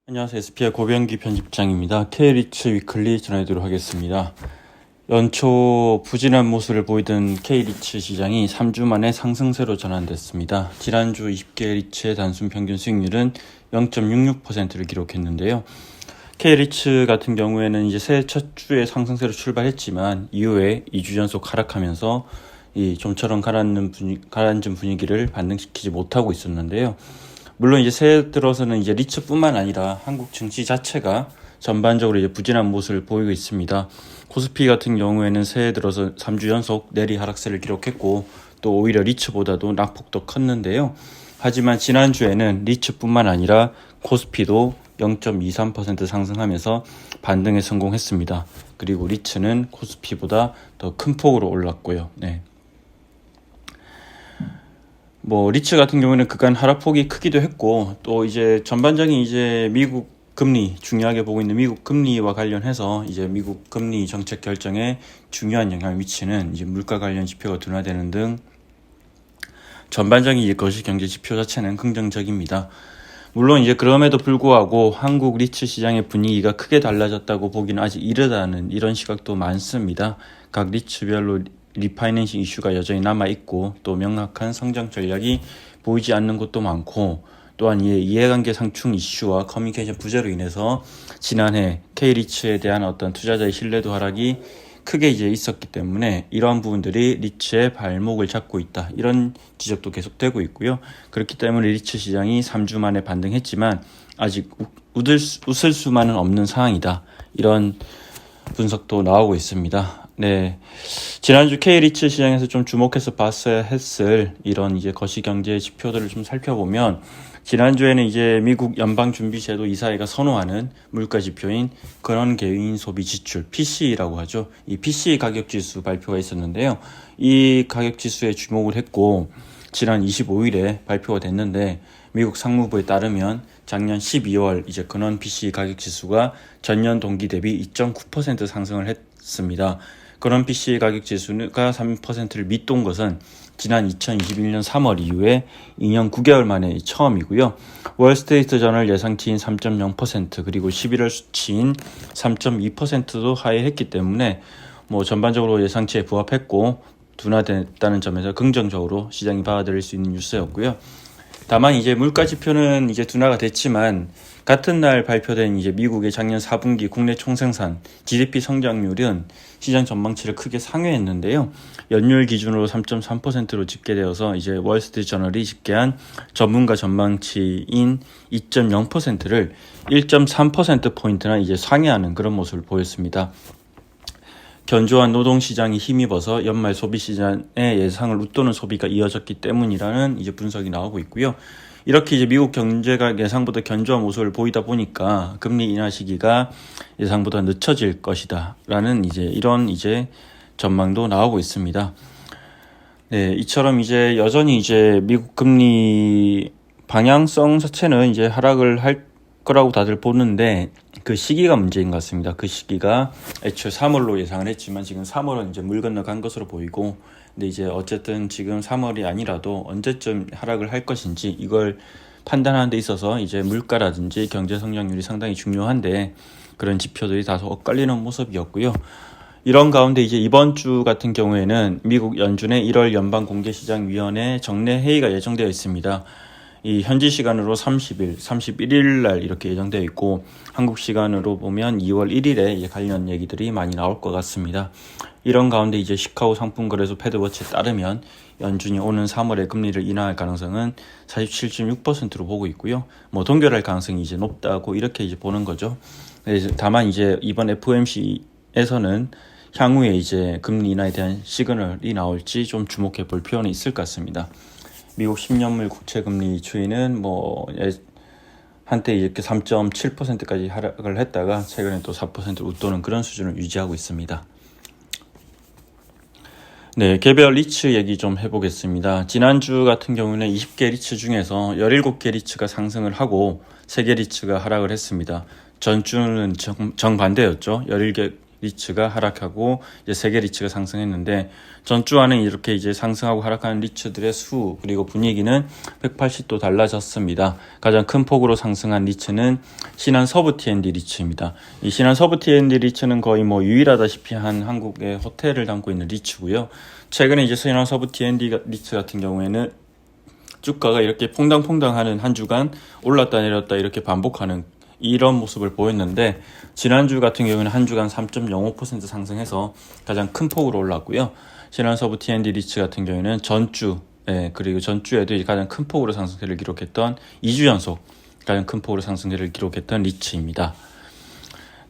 안녕하세요. SPI 고병기 편집장입니다. K리츠 위클리 전해드리도록 하겠습니다. 연초 부진한 모습을 보이던 K리츠 시장이 3주 만에 상승세로 전환됐습니다. 지난주 20개 리츠의 단순 평균 수익률은 0.66%를 기록했는데요. K리츠 같은 경우에는 이제 새해 첫 주에 상승세로 출발했지만 이후에 2주 연속 하락하면서 이 좀처럼 가라앉은 분위기를 반등시키지 못하고 있었는데요. 물론 이제 새해 들어서는 이제 리츠뿐만 아니라 한국 증시 자체가 전반적으로 이제 부진한 모습을 보이고 있습니다. 코스피 같은 경우에는 새해 들어서 3주 연속 내리 하락세를 기록했고 또 오히려 리츠보다도 낙폭도 컸는데요. 하지만 지난주에는 리츠뿐만 아니라 코스피도 0.23% 상승하면서 반등에 성공했습니다. 그리고 리츠는 코스피보다 더 큰 폭으로 올랐고요. 리츠 같은 경우에는 그간 하락폭이 크기도 했고, 또 이제 전반적인 이제 미국 금리, 중요하게 보고 있는 미국 금리와 관련해서 이제 미국 금리 정책 결정에 중요한 영향을 미치는 이제 물가 관련 지표가 둔화되는 등 전반적인 이제 거시경제 지표 자체는 긍정적입니다. 물론 이제 그럼에도 불구하고 한국 리츠 시장의 분위기가 크게 달라졌다고 보기는 아직 이르다는 이런 시각도 많습니다. 각 리츠별로 리파이낸싱 이슈가 여전히 남아있고 또 명확한 성장 전략이 보이지 않는 곳도 많고, 또한 이해관계 상충 이슈와 커뮤니케이션 부재로 인해서 지난해 K리츠에 대한 어떤 투자자의 신뢰도 하락이 크게 이제 있었기 때문에 이러한 부분들이 리츠의 발목을 잡고 있다, 이런 지적도 계속되고 있고요. 그렇기 때문에 리츠 시장이 3주 만에 반등했지만 아직 웃을 수만은 없는 상황이다, 이런 분석도 나오고 있습니다. 지난주 K리츠 시장에서 좀 주목해서 봤어야 했을 이런 이제 거시경제 지표들을 좀 살펴보면, 지난주에는 이제 미국 연방준비제도 이사회가 선호하는 물가 지표인 근원개인 소비 지출 PCE라고 하죠. 이 PCE 가격 지수 발표가 있었는데요. 이 가격 지수에 주목을 했고 지난 25일에 발표가 됐는데, 미국 상무부에 따르면 작년 12월 이제 근원 PCE 가격 지수가 전년 동기 대비 2.9% 상승을 했습니다. 근원 PCE 가격 지수가 3%를 밑돈 것은 지난 2021년 3월 이후에 2년 9개월 만에 처음이고요. 월스트리트 저널 예상치인 3.0% 그리고 11월 수치인 3.2%도 하회했기 때문에 전반적으로 예상치에 부합했고 둔화됐다는 점에서 긍정적으로 시장이 받아들일 수 있는 뉴스였고요. 다만 이제 물가 지표는 이제 둔화가 됐지만 같은 날 발표된 이제 미국의 작년 4분기 국내 총생산 GDP 성장률은 시장 전망치를 크게 상회했는데요. 연율 기준으로 3.3%로 집계되어서 이제 월스트리트 저널이 집계한 전문가 전망치인 2.0%를 1.3%포인트나 이제 상회하는 그런 모습을 보였습니다. 견조한 노동시장이 힘입어서 연말 소비시장의 예상을 웃도는 소비가 이어졌기 때문이라는 이제 분석이 나오고 있고요. 이렇게 이제 미국 경제가 예상보다 견조한 모습을 보이다 보니까 금리 인하 시기가 예상보다 늦춰질 것이다라는 이런 전망도 나오고 있습니다. 이처럼 이제 여전히 이제 미국 금리 방향성 자체는 이제 하락을 할 거라고 다들 보는데 그 시기가 문제인 것 같습니다. 그 시기가 애초에 3월로 예상을 했지만 지금 3월은 이제 물 건너간 것으로 보이고, 근데 이제 어쨌든 지금 3월이 아니라도 언제쯤 하락을 할 것인지 이걸 판단하는 데 있어서 이제 물가라든지 경제 성장률이 상당히 중요한데 그런 지표들이 다소 엇갈리는 모습이었고요. 이런 가운데 이제 이번 주 같은 경우에는 미국 연준의 1월 연방공개시장위원회 정례 회의가 예정되어 있습니다. 이 현지 시간으로 31일 날 이렇게 예정되어 있고, 한국 시간으로 보면 2월 1일에 이제 관련 얘기들이 많이 나올 것 같습니다. 이런 가운데 이제 시카고 상품거래소 패드워치에 따르면 연준이 오는 3월에 금리를 인하할 가능성은 47.6%로 보고 있고요. 동결할 가능성이 이제 높다고 이렇게 이제 보는 거죠. 다만 이제 이번 FOMC에서는 향후에 이제 금리 인하에 대한 시그널이 나올지 좀 주목해 볼 필요는 있을 것 같습니다. 미국 10년물 국채금리 추이는 한때 이렇게 3.7%까지 하락을 했다가 최근에 또 4%를 웃도는 그런 수준을 유지하고 있습니다. 개별 리츠 얘기 좀 해보겠습니다. 지난주 같은 경우는 20개 리츠 중에서 17개 리츠가 상승을 하고 3개 리츠가 하락을 했습니다. 전주는 정반대였죠. 리츠가 하락하고 이제 세계 리츠가 상승했는데 전주와는 이렇게 이제 상승하고 하락하는 리츠들의 수 그리고 분위기는 180도 달라졌습니다. 가장 큰 폭으로 상승한 리츠는 신한 서부 T&D 리츠입니다. 이 신한 서부 T&D 리츠는 거의 뭐 유일하다시피 한 한국의 호텔을 담고 있는 리츠고요. 최근에 이제 신한 서부 T&D 리츠 같은 경우에는 주가가 이렇게 퐁당퐁당하는 한 주간 올랐다 내렸다 이렇게 반복하는 이런 모습을 보였는데 지난주 같은 경우는 한 주간 3.05% 상승해서 가장 큰 폭으로 올랐고요. 신한서부 T&D 리츠 같은 경우에는 전주 그리고 전주에도 가장 큰 폭으로 상승세를 기록했던 2주 연속 가장 큰 폭으로 상승세를 기록했던 리츠입니다.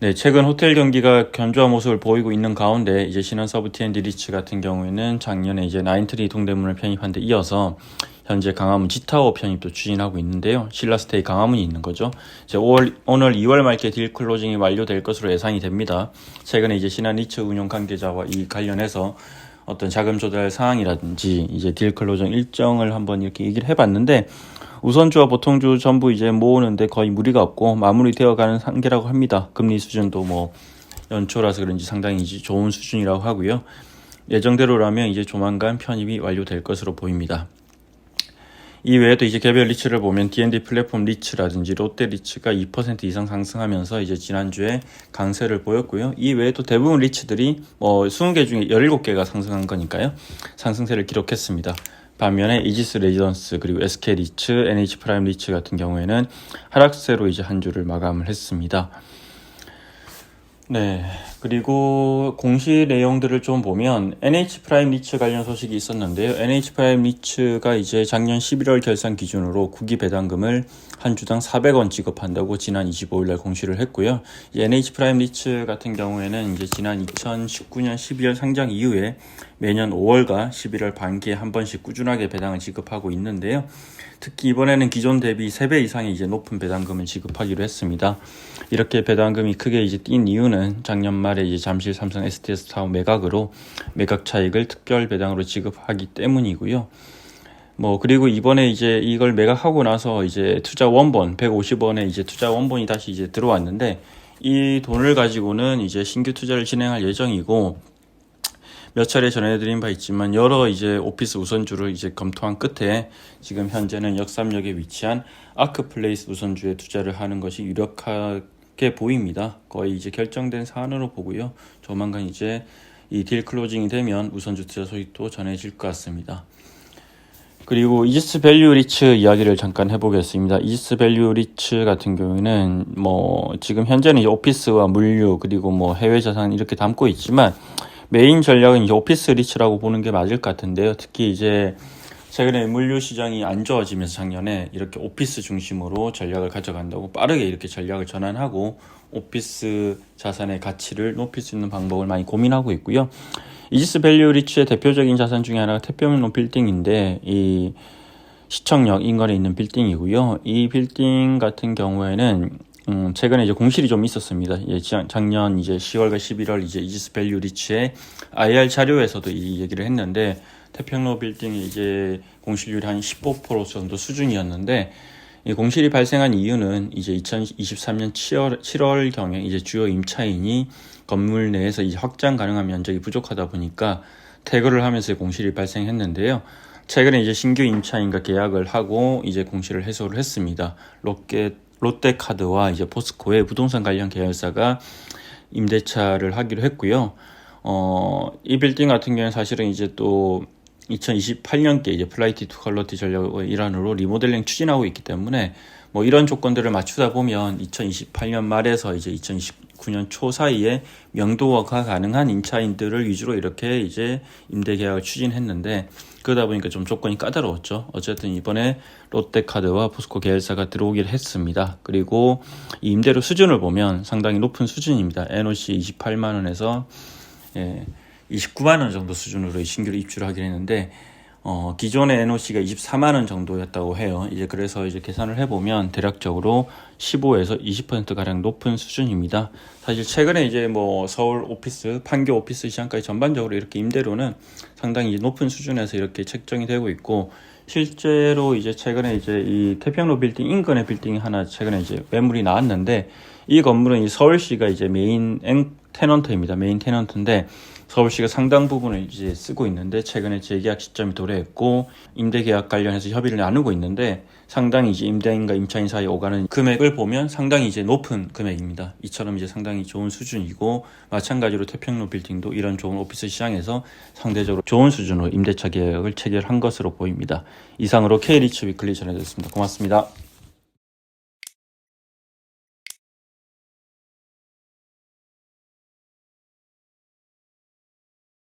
네, 최근 호텔 경기가 견조한 모습을 보이고 있는 가운데 이제 신한서부 T&D 리츠 같은 경우에는 작년에 이제 나인트리 동대문을 편입한 데 이어서 현재 강화문 G타워 편입도 추진하고 있는데요. 신라스테이 강화문이 있는 거죠. 이제 오늘 2월 말께 딜 클로징이 완료될 것으로 예상이 됩니다. 최근에 이제 신한 리츠 운용 관계자와 이 관련해서 어떤 자금 조달 사항이라든지 이제 딜 클로징 일정을 한번 이렇게 얘기를 해봤는데 우선주와 보통주 전부 이제 모으는데 거의 무리가 없고 마무리되어가는 한계라고 합니다. 금리 수준도 뭐 연초라서 그런지 상당히 좋은 수준이라고 하고요. 예정대로라면 이제 조만간 편입이 완료될 것으로 보입니다. 이 외에도 이제 개별 리츠를 보면 D&D 플랫폼 리츠라든지 롯데 리츠가 2% 이상 상승하면서 이제 지난주에 강세를 보였고요. 이 외에도 대부분 리츠들이 20개 중에 17개가 상승한 거니까요. 상승세를 기록했습니다. 반면에 이지스 레지던스 그리고 SK 리츠, NH 프라임 리츠 같은 경우에는 하락세로 이제 한 주를 마감을 했습니다. 네, 그리고 공시 내용들을 좀 보면 NH 프라임 리츠 관련 소식이 있었는데요. NH 프라임 리츠가 이제 작년 11월 결산 기준으로 구기 배당금을 한 주당 400원 지급한다고 지난 25일 날 공시를 했고요. 이 NH 프라임 리츠 같은 경우에는 이제 지난 2019년 12월 상장 이후에 매년 5월과 11월 반기에 한 번씩 꾸준하게 배당을 지급하고 있는데요. 특히 이번에는 기존 대비 3배 이상의 이제 높은 배당금을 지급하기로 했습니다. 이렇게 배당금이 크게 이제 뛴 이유는 작년 말에 이제 잠실 삼성 STS 타워 매각으로 매각 차익을 특별 배당으로 지급하기 때문이고요. 그리고 이번에 이제 이걸 매각하고 나서 이제 투자 원본 150원에 이제 투자 원본이 다시 이제 들어왔는데 이 돈을 가지고는 이제 신규 투자를 진행할 예정이고 몇 차례 전해드린 바 있지만 여러 이제 오피스 우선주를 이제 검토한 끝에 지금 현재는 역삼역에 위치한 아크플레이스 우선주에 투자를 하는 것이 유력하게 보입니다. 거의 이제 결정된 사안으로 보고요. 조만간 이제 이 딜 클로징이 되면 우선주 투자 소식도 전해질 것 같습니다. 그리고 이지스 밸류 리츠 이야기를 잠깐 해보겠습니다. 이지스 밸류 리츠 같은 경우에는 지금 현재는 오피스와 물류 그리고 해외 자산 이렇게 담고 있지만 메인 전략은 이제 오피스 리츠라고 보는 게 맞을 것 같은데요. 특히 이제 최근에 물류 시장이 안 좋아지면서 작년에 이렇게 오피스 중심으로 전략을 가져간다고 빠르게 이렇게 전략을 전환하고 오피스 자산의 가치를 높일 수 있는 방법을 많이 고민하고 있고요. 이지스 밸류 리츠의 대표적인 자산 중에 하나가 태평로 빌딩인데 이 시청역 인근에 있는 빌딩이고요. 이 빌딩 같은 경우에는 최근에 이제 공실이 좀 있었습니다. 작년 이제 10월과 11월 이제 이지스 밸류 리츠의 IR 자료에서도 이 얘기를 했는데 태평로 빌딩이 이제 공실률이 한 15% 정도 수준이었는데 이 공실이 발생한 이유는 이제 2023년 7월경에 이제 주요 임차인이 건물 내에서 이제 확장 가능한 면적이 부족하다 보니까 퇴거를 하면서 공실이 발생했는데요. 최근에 이제 신규 임차인과 계약을 하고 이제 공실을 해소를 했습니다. 롯데카드와 이제 포스코의 부동산 관련 계열사가 임대차를 하기로 했고요. 이 빌딩 같은 경우는 사실은 이제 또 2028년께 이제 플라이트 투 퀄리티 전략의 일환으로 리모델링 추진하고 있기 때문에 이런 조건들을 맞추다 보면 2028년 말에서 이제 2029년 초 사이에 명도화가 가능한 임차인들을 위주로 이렇게 이제 임대 계약을 추진했는데 그러다 보니까 좀 조건이 까다로웠죠. 어쨌든 이번에 롯데카드와 포스코 계열사가 들어오기를 했습니다. 그리고 이 임대료 수준을 보면 상당히 높은 수준입니다. NOC 28만 원에서 29만 원 정도 수준으로 신규로 입주를 하긴 했는데 기존의 NOC가 24만 원 정도였다고 해요. 이제 그래서 이제 계산을 해보면 대략적으로 15에서 20% 가량 높은 수준입니다. 사실 최근에 이제 서울 오피스, 판교 오피스 시장까지 전반적으로 이렇게 임대료는 상당히 높은 수준에서 이렇게 책정이 되고 있고 실제로 이제 최근에 이제 이 태평로 빌딩 인근의 빌딩이 하나 최근에 이제 매물이 나왔는데 이 건물은 이 서울시가 이제 메인 테넌트입니다. 메인 테넌트인데 서울시가 상당 부분을 이제 쓰고 있는데 최근에 재계약 시점이 도래했고 임대 계약 관련해서 협의를 나누고 있는데 상당히 이제 임대인과 임차인 사이에 오가는 금액을 보면 상당히 이제 높은 금액입니다. 이처럼 이제 상당히 좋은 수준이고 마찬가지로 태평로 빌딩도 이런 좋은 오피스 시장에서 상대적으로 좋은 수준으로 임대차 계약을 체결한 것으로 보입니다. 이상으로 K리츠 위클리 전해드렸습니다. 고맙습니다.